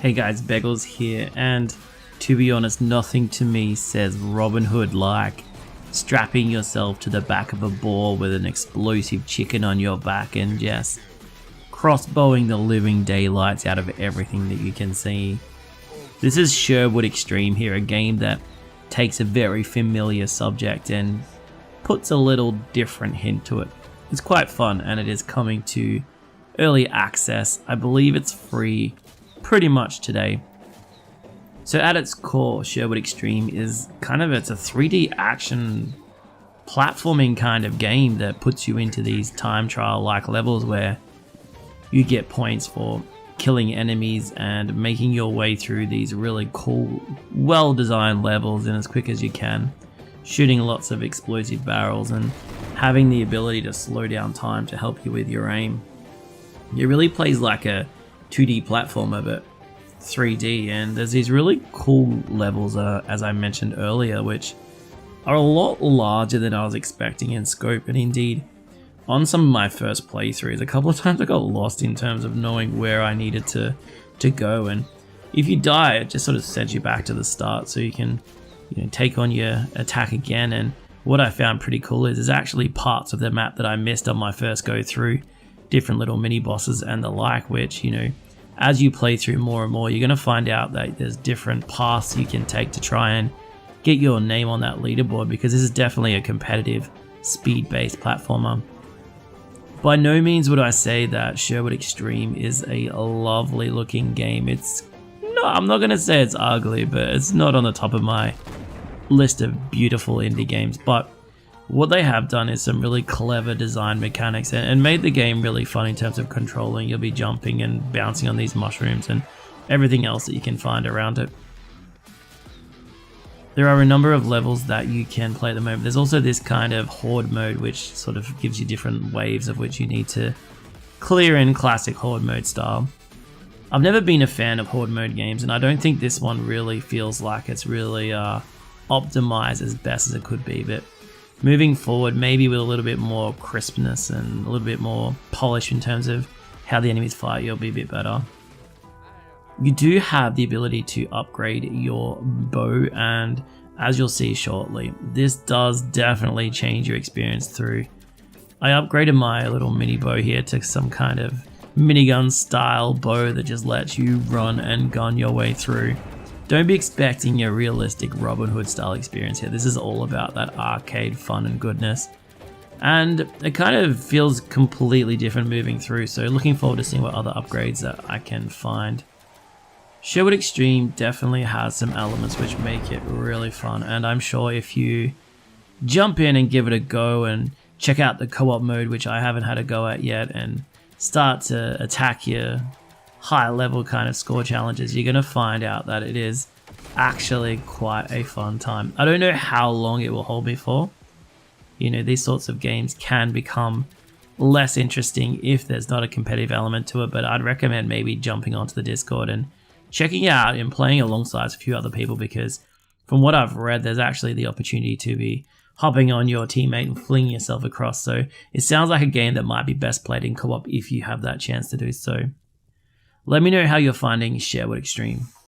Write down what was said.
Hey guys, Beggles here, and to be honest, nothing to me says Robin Hood like strapping yourself to the back of a boar with an explosive chicken on your back and just crossbowing the living daylights out of everything that you can see. This is Sherwood Extreme here, a game that takes a very familiar subject and puts a little different hint to it. It's quite fun, and it is coming to early access. I believe it's free pretty much today. So at its core, Sherwood Extreme is it's a 3D action platforming kind of game that puts you into these time trial like levels where you get points for killing enemies and making your way through these really cool, well designed levels in as quick as you can, shooting lots of explosive barrels and having the ability to slow down time to help you with your aim. It really plays like a 2D platformer but 3D, and there's these really cool levels as I mentioned earlier, which are a lot larger than I was expecting in scope. And indeed, on some of my first playthroughs, a couple of times I got lost in terms of knowing where I needed to go, and if you die it just sort of sends you back to the start so you can take on your attack again. And what I found pretty cool is there's actually parts of the map that I missed on my first go through, different little mini bosses and the like, which as you play through more and more, you're going to find out that there's different paths you can take to try and get your name on that leaderboard, because this is definitely a competitive speed-based platformer. By no means would I say that Sherwood Extreme is a lovely looking game. I'm not going to say it's ugly, but it's not on the top of my list of beautiful indie games. But what they have done is some really clever design mechanics and made the game really fun in terms of controlling. You'll be jumping and bouncing on these mushrooms and everything else that you can find around it. There are a number of levels that you can play at the moment. There's also this kind of horde mode, which sort of gives you different waves of which you need to clear in classic horde mode style. I've never been a fan of horde mode games, and I don't think this one really feels like it's really optimized as best as it could be, but moving forward, maybe with a little bit more crispness and a little bit more polish in terms of how the enemies fight, you'll be a bit better. You do have the ability to upgrade your bow, and as you'll see shortly, this does definitely change your experience through. I upgraded my little mini bow here to some kind of minigun style bow that just lets you run and gun your way through. Don't be expecting a realistic Robin Hood style experience here. This is all about that arcade fun and goodness. And it kind of feels completely different moving through, so looking forward to seeing what other upgrades that I can find. Sherwood Extreme definitely has some elements which make it really fun, and I'm sure if you jump in and give it a go and check out the co-op mode, which I haven't had a go at yet, and start to attack your high level kind of score challenges, you're going to find out that it is actually quite a fun time. I don't know how long it will hold me for. These sorts of games can become less interesting if there's not a competitive element to it, but I'd recommend maybe jumping onto the Discord and checking it out and playing alongside a few other people, because from what I've read, there's actually the opportunity to be hopping on your teammate and flinging yourself across. So it sounds like a game that might be best played in co-op if you have that chance to do so. Let me know how you're finding Sherwood Extreme.